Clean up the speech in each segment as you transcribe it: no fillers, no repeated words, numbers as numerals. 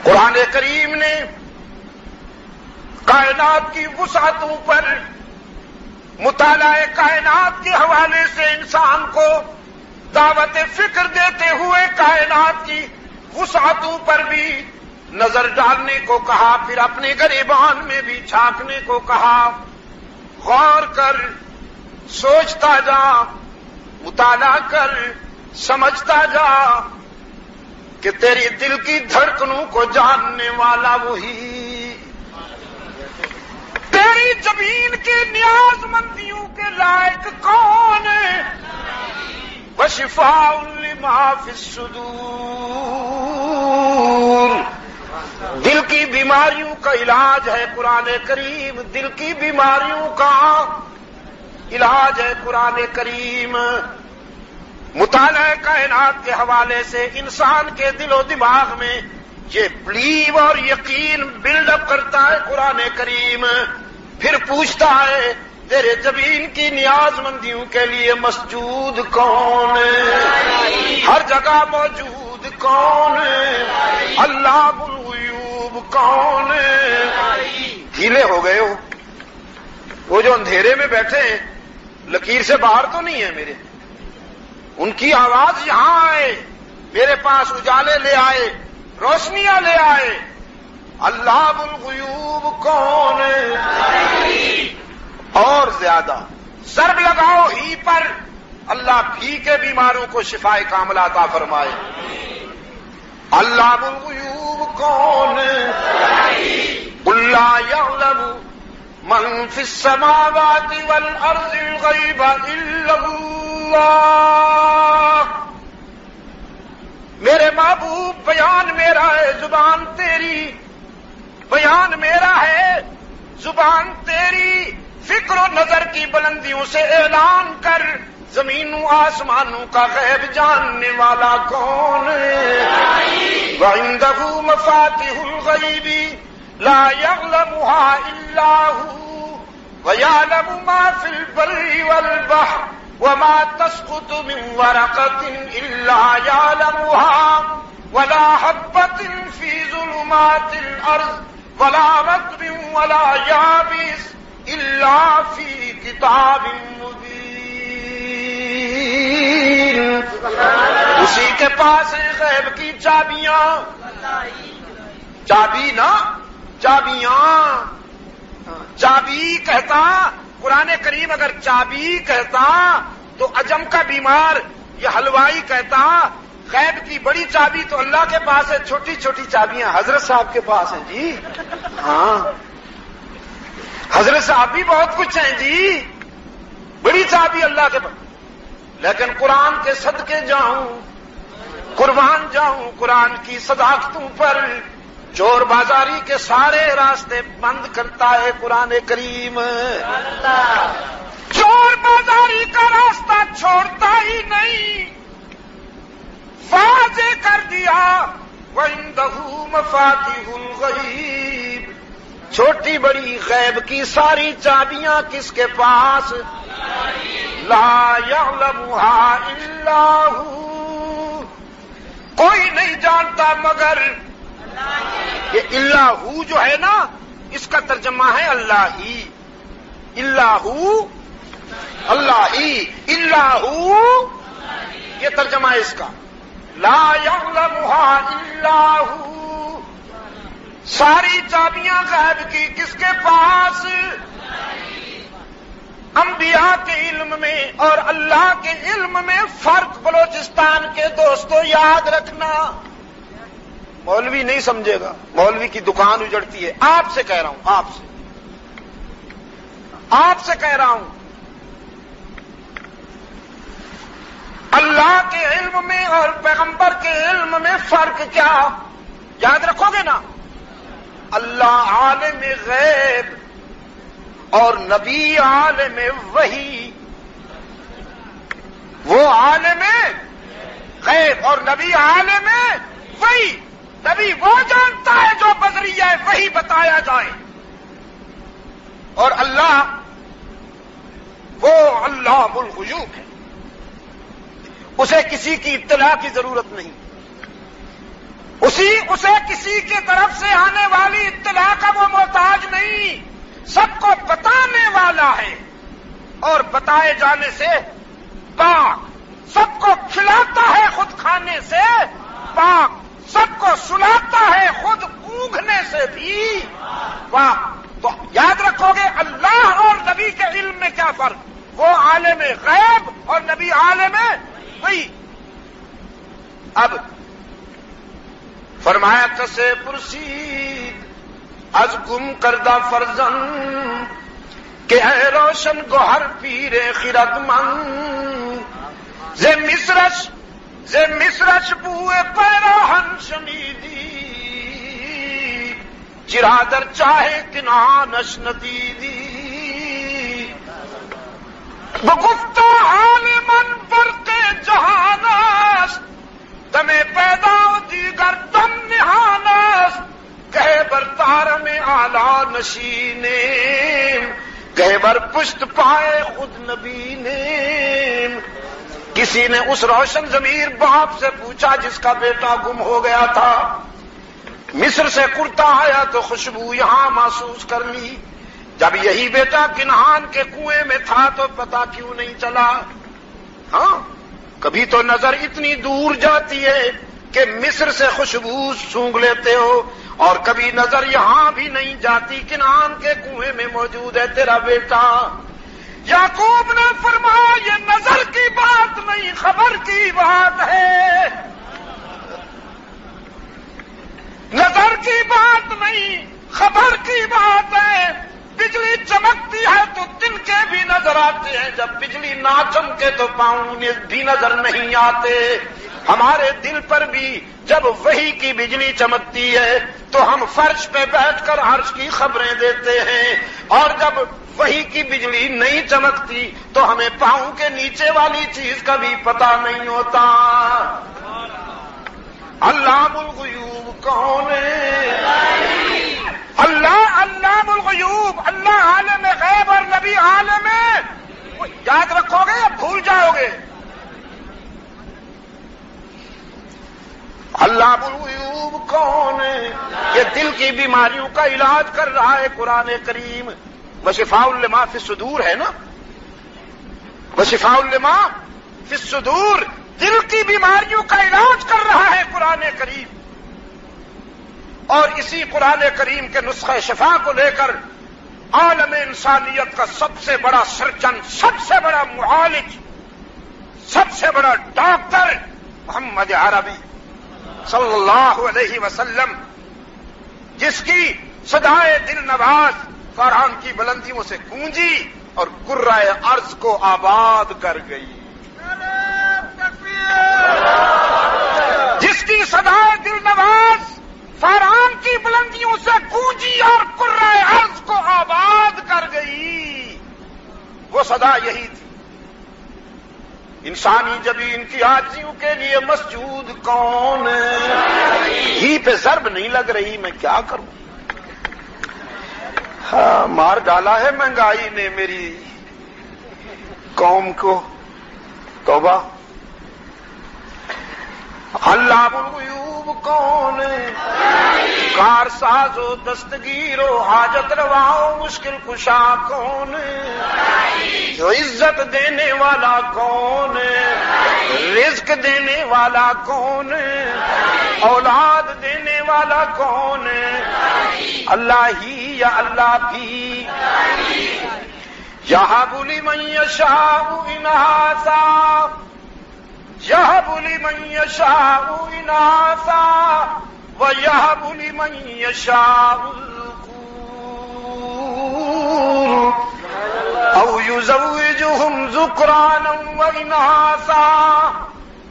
قرآن کریم نے کائنات کی وسعتوں پر مطالعہ کائنات کے حوالے سے انسان کو دعوت فکر دیتے ہوئے کائنات کی وسعتوں پر بھی نظر ڈالنے کو کہا، پھر اپنے گریبان میں بھی جھانکنے کو کہا۔ غور کر، سوچتا جا، مطالعہ کر، سمجھتا جا کہ تیری دل کی دھڑکنوں کو جاننے والا وہی، تیری زمین کی نیاز مندیوں کے لائق کون ہے؟ وشفاء لما فی الصدور، دل کی بیماریوں کا علاج ہے قرآن کریم، دل کی بیماریوں کا علاج ہے قرآن کریم۔ مطالعہ کائنات کے حوالے سے انسان کے دل و دماغ میں یہ بلیو اور یقین بلڈ اپ کرتا ہے قرآن کریم، پھر پوچھتا ہے تیرے زمین کی نیاز مندیوں کے لیے مسجود کون ہے؟ ہر جگہ موجود کون ہے؟ علام الغیوب کون ہے؟ ڈھیلے ہو گئے ہو، وہ جو اندھیرے میں بیٹھے ہیں لکیر سے باہر تو نہیں ہے میرے، ان کی آواز یہاں آئے، میرے پاس اجالے لے آئے، روشنیاں لے آئے۔ علام الغیوب کون ہے؟ اور زیادہ ضرب لگاؤ ہی پر، اللہ بھی کے بیماروں کو شفائے کاملہ عطا فرمائے۔ علام الغیوب کون ہے؟ قل لا یعلم من فی السماوات والارض الغیب الا اللہ۔ میرے محبوب بیان میرا ہے، زبان تیری، بیان میرا ہے، زبان تیری، فکر و نظر کی بلندیوں سے اعلان کر، زمینوں آسمانوں کا غیب جاننے والا کون ہے؟ وَعِندَهُ مَفَاتِحُ الْغَيْبِ لَا يَعْلَمُهَا إِلَّا هُوَ وَيَعْلَمُ مَا فِي الْبَرِّ وَالْبَحْرِ وَمَا تَسْقُطُ مِنْ وَرَقَةٍ إِلَّا يَعْلَمُهَا وَلَا حَبَّةٍ فِي ظُلُمَاتِ الْأَرْضِ وَلَا رَطْبٍ وَلَا يَابِسٍ إِلَّا فِي كِتَابٍ مُبِينٍ۔ اسی کے پاس ہیں غیب کی چابیاں، چابی نا، چابیاں، چابی کہتا قرآن کریم، اگر چابی کہتا تو عجم کا بیمار یا حلوائی کہتا غیب کی بڑی چابی تو اللہ کے پاس ہے، چھوٹی چھوٹی چابیاں حضرت صاحب کے پاس ہیں جی۔ ہاں حضرت صاحب بھی بہت کچھ ہیں جی، بڑی چابی اللہ کے پاس، لیکن قرآن کے صدقے جاؤں، قربان جاؤں قرآن کی صداقتوں پر، چور بازاری کے سارے راستے بند کرتا ہے قرآن کریم، چور بازاری کا راستہ چھوڑتا ہی نہیں، واضح کر دیا وَعِندَهُ مَفَاتِحُ الْغَيْبِ، چھوٹی بڑی غیب کی ساری چابیاں کس کے پاس؟ لا يعلمها الا هو، کوئی نہیں جانتا مگر یہ اللہ ہو جو ہے نا، اس کا ترجمہ ہے اللہ ہی، اللہ اللہ ہی، اللہ ہو یہ ترجمہ ہے اس کا، لا يعلمها الا هو، ساری چابیاں غیب کی کس کے پاس؟ انبیاء کے علم میں اور اللہ کے علم میں فرق بلوچستان کے دوستوں یاد رکھنا، مولوی نہیں سمجھے گا، مولوی کی دکان اجڑتی ہے، آپ سے کہہ رہا ہوں، آپ سے کہہ رہا ہوں، اللہ کے علم میں اور پیغمبر کے علم میں فرق کیا؟ یاد رکھو گے نا، اللہ عالم غیب اور نبی عالم وحی، وہ عالم غیب اور نبی عالم وحی، نبی وہ جانتا ہے جو بذریعہ وحی بتایا جائے، اور اللہ وہ علام الغیوب ہے، اسے کسی کی اطلاع کی ضرورت نہیں، اسے کسی کی طرف سے آنے والی اطلاع کا وہ محتاج نہیں، سب کو بتانے والا ہے اور بتائے جانے سے پاک، سب کو کھلاتا ہے خود کھانے سے پاک، سب کو سلاتا ہے خود اونگنے سے بھی پاک۔ تو یاد رکھو گے اللہ اور نبی کے علم میں کیا فرق، وہ عالم غیب اور نبی عالم غیب۔ اب فرمایا کسے پرسید از گم کردہ فرزند کہ اے روشن گوہر پیر خرد من، ز مصرش بوئے پیراہن شنیدی، چرادر چاہے کنانش ندیدی، بگفتہ عالمن برق جہانست، دم پیدا و دیگر دم نہانست، کہے بر تار میں آلہ نشینے، کہے بر پشت پائے خود نبی نے۔ کسی نے اس روشن ضمیر باپ سے پوچھا جس کا بیٹا گم ہو گیا تھا، مصر سے کرتا آیا تو خوشبو یہاں محسوس کر لی، جب یہی بیٹا کنعان کے کنویں میں تھا تو پتا کیوں نہیں چلا؟ ہاں، کبھی تو نظر اتنی دور جاتی ہے کہ مصر سے خوشبو سونگھ لیتے ہو، اور کبھی نظر یہاں بھی نہیں جاتی، کنعان کے کنویں میں موجود ہے تیرا بیٹا۔ یعقوب نے فرمایا یہ نظر کی بات نہیں، خبر کی بات ہے، نظر کی بات نہیں خبر کی بات ہے۔ بجلی چمکتی ہے تو دن کے بھی نظر آتے ہیں، جب بجلی نہ چمکے تو پاؤں بھی نظر نہیں آتے۔ ہمارے دل پر بھی جب وحی کی بجلی چمکتی ہے تو ہم فرش پہ بیٹھ کر عرش کی خبریں دیتے ہیں، اور جب وحی کی بجلی نہیں چمکتی تو ہمیں پاؤں کے نیچے والی چیز کا بھی پتہ نہیں ہوتا۔ علام الغیوب کون ہے؟ اللہ علام الغیوب، اللہ عالم غیب اور نبی عالم ہے۔ یاد رکھو گے یا بھول جاؤ گے؟ علام الغیوب کون ہے؟ یہ دل کی بیماریوں کا علاج کر رہا ہے قرآن کریم۔ وشفاء لما فی الصدور ہے نا، وشفاء لما فی الصدور، دل کی بیماریوں کا علاج کر رہا ہے قرآن کریم۔ اور اسی قرآن کریم کے نسخہ شفا کو لے کر عالم انسانیت کا سب سے بڑا سرجن، سب سے بڑا معالج، سب سے بڑا ڈاکٹر محمد عربی صلی اللہ علیہ وسلم، جس کی صدائے دل نواز فرحان کی بلندیوں سے گونجی اور کرۂ ارض کو آباد کر گئی، جس کی صدائے دل نواز فرحان کی بلندیوں سے گونجی اور کرۂ ارض کو آباد کر گئی، وہ صدا یہی تھی۔ انسانی جبین کی عاجزیوں کے لیے مسجود کون ہے؟ ہی پہ ضرب نہیں لگ رہی، میں کیا کروں؟ ہاں، مار ڈالا ہے مہنگائی نے میری قوم کو، توبہ۔ علام الغیوب کون ہے؟ کار ساز و دستگیر و حاجت روا و مشکل کشا کون ہے؟ جو عزت دینے والا کون ہے؟ رزق دینے والا کون ہے؟ اولاد دینے والا کون ہے؟ اللہ ہی یا اللہ بھی؟ یہب لمن یشاء اناثا، یہب لمن یشاء اناثا ویہب لمن یشاء الذکور او یزوجہم ذکرانا واناثا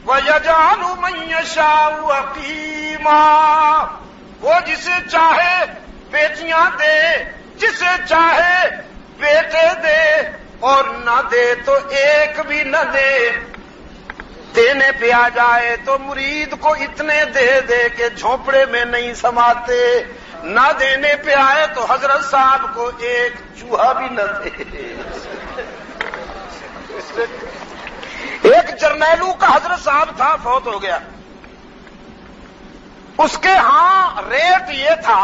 ویجعل من یشاء عقیما۔ وہ جسے چاہے بیٹیاں دے، جسے چاہے بیٹے دے، اور نہ دے تو ایک بھی نہ دے۔ دینے پہ آ جائے تو مرید کو اتنے دے دے کہ جھونپڑے میں نہیں سماتے، نہ دینے پہ آئے تو حضرت صاحب کو ایک چوہا بھی نہ دے۔ ایک جرنیلو کا حضرت صاحب تھا، فوت ہو گیا۔ اس کے ہاں ریٹ یہ تھا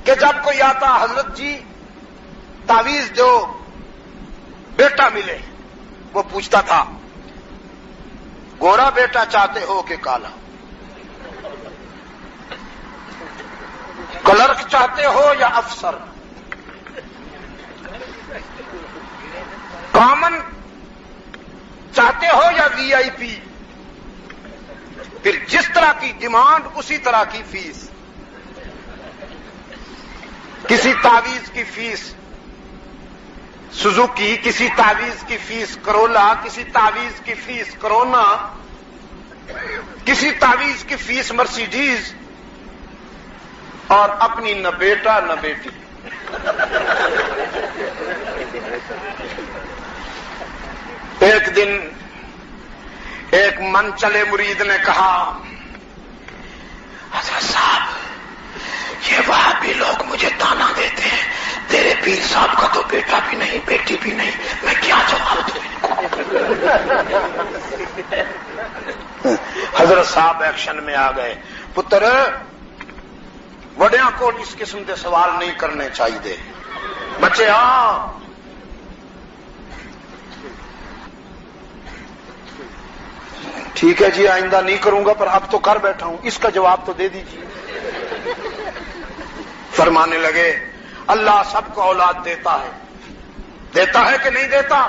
کہ جب کوئی آتا حضرت جی تعویذ دو بیٹا ملے، وہ پوچھتا تھا گورا بیٹا چاہتے ہو کہ کالا، کلرک چاہتے ہو یا افسر، کامن چاہتے ہو یا وی آئی پی، پھر جس طرح کی ڈیمانڈ اسی طرح کی فیس. کسی تعویذ کی فیس سوزوکی، کسی تعویذ کی فیس کرولا، کسی تعویذ کی فیس کرونا، کسی تعویذ کی فیس مرسیڈیز، اور اپنی نہ بیٹا نہ بیٹی. ایک دن ایک من چلے مرید نے کہا حضرت صاحب یہ وہاں بھی لوگ مجھے تانا دیتے ہیں، تیرے پیر صاحب کا تو بیٹا بھی نہیں بیٹی بھی نہیں، میں کیا جواب دوں ان کو؟ حضرت صاحب ایکشن میں آ گئے. پتر وڈیاں کو اس قسم کے سوال نہیں کرنے چاہیے. بچے ٹھیک ہے جی آئندہ نہیں کروں گا، پر اب تو کر بیٹھا ہوں، اس کا جواب تو دے دیجیے. فرمانے لگے اللہ سب کو اولاد دیتا ہے کہ نہیں دیتا؟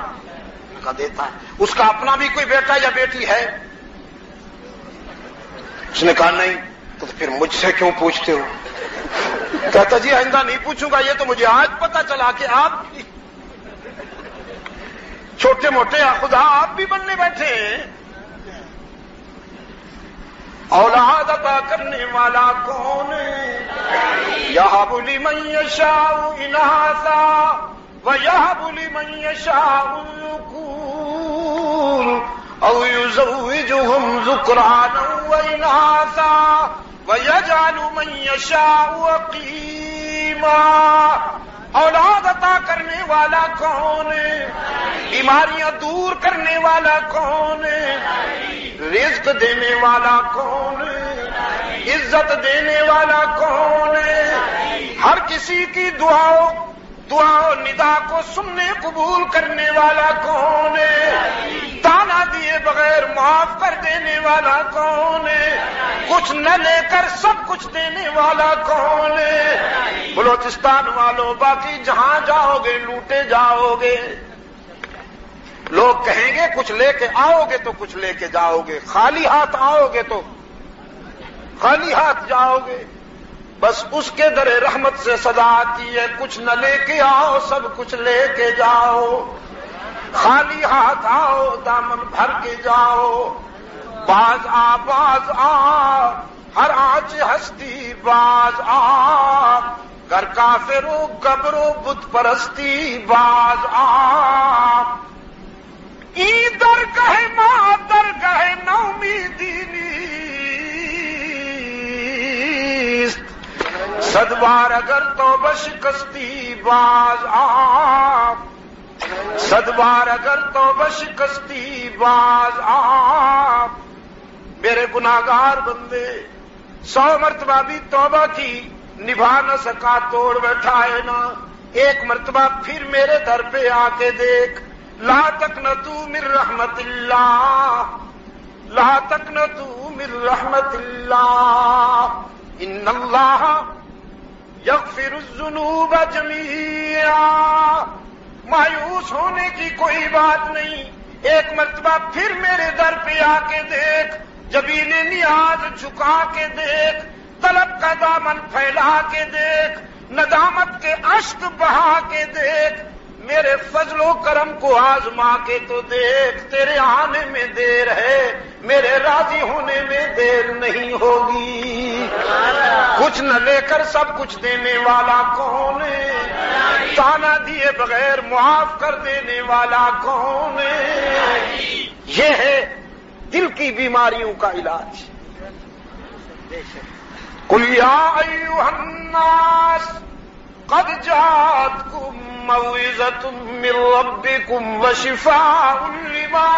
کا دیتا ہے. اس کا اپنا بھی کوئی بیٹا یا بیٹی ہے؟ اس نے کہا نہیں. تو پھر مجھ سے کیوں پوچھتے ہو؟ کہتا جی آئندہ نہیں پوچھوں گا، یہ تو مجھے آج پتا چلا کہ آپ چھوٹے موٹے خدا آپ بھی بننے بیٹھے ہیں. اولاد عطا کرنے والا کون ہے؟ یہب لمن یشاء اناثا ویہب لمن یشاء الذکور او یزوجہم ذکرانا واناثا وَيَجْعَلُ مَن يَشَاءُ عَقِيمًا. اولاد عطا کرنے والا کون ہے؟ بیماریاں دور کرنے والا کون ہے؟ رزق دینے والا کون ہے؟ عزت دینے والا کون ہے؟ ہر کسی کی دعا و ندا کو سننے قبول کرنے والا کون ہے؟ تانا دیے بغیر معاف کر دینے والا کون ہے؟ کچھ نہ لے کر سب کچھ دینے والا کون ہے؟ بلوچستان والوں باقی جہاں جاؤ گے لوٹے جاؤ گے. لوگ کہیں گے کچھ لے کے آؤ گے تو کچھ لے کے جاؤ گے، خالی ہاتھ آؤ گے تو خالی ہاتھ جاؤ گے. بس اس کے در رحمت سے صدا آتی ہے کچھ نہ لے کے آؤ سب کچھ لے کے جاؤ. خالی ہاتھ آؤ دامن بھر کے جاؤ. باز آ ہر آج ہستی باز آ، گھر کافر و قبر و بت پرستی باز آ. ای درگاہ ماں درگاہ نومیدی نیست، صد بار اگر توبہ شکستی باز آ، صد بار اگر توبہ شکستی باز آ. میرے گناہگار بندے 100 مرتبہ بھی توبہ کی نبھا نہ سکا توڑ بیٹھا ہے نا، ایک مرتبہ پھر میرے در پہ آ کے دیکھ. لا تقنطوا من رحمت اللہ، لا تقنطوا من رحمت اللہ، ان اللہ یغفر الذنوب جمیعا. مایوس ہونے کی کوئی بات نہیں، ایک مرتبہ پھر میرے در پہ آ کے دیکھ، جبین نیاز جھکا کے دیکھ، طلب کا دامن پھیلا کے دیکھ، ندامت کے اشک بہا کے دیکھ، میرے فضل و کرم کو آزما کے تو دیکھ. تیرے آنے میں دیر ہے، میرے راضی ہونے میں دیر نہیں ہوگی. کچھ نہ لے کر سب کچھ دینے والا کون ہے؟ تانا دیے بغیر معاف کر دینے والا کون ہے؟ یہ ہے دل کی بیماریوں کا علاج. قل یا ایھا الناس قد جاءتکم موعظۃ من ربکم وشفاء لما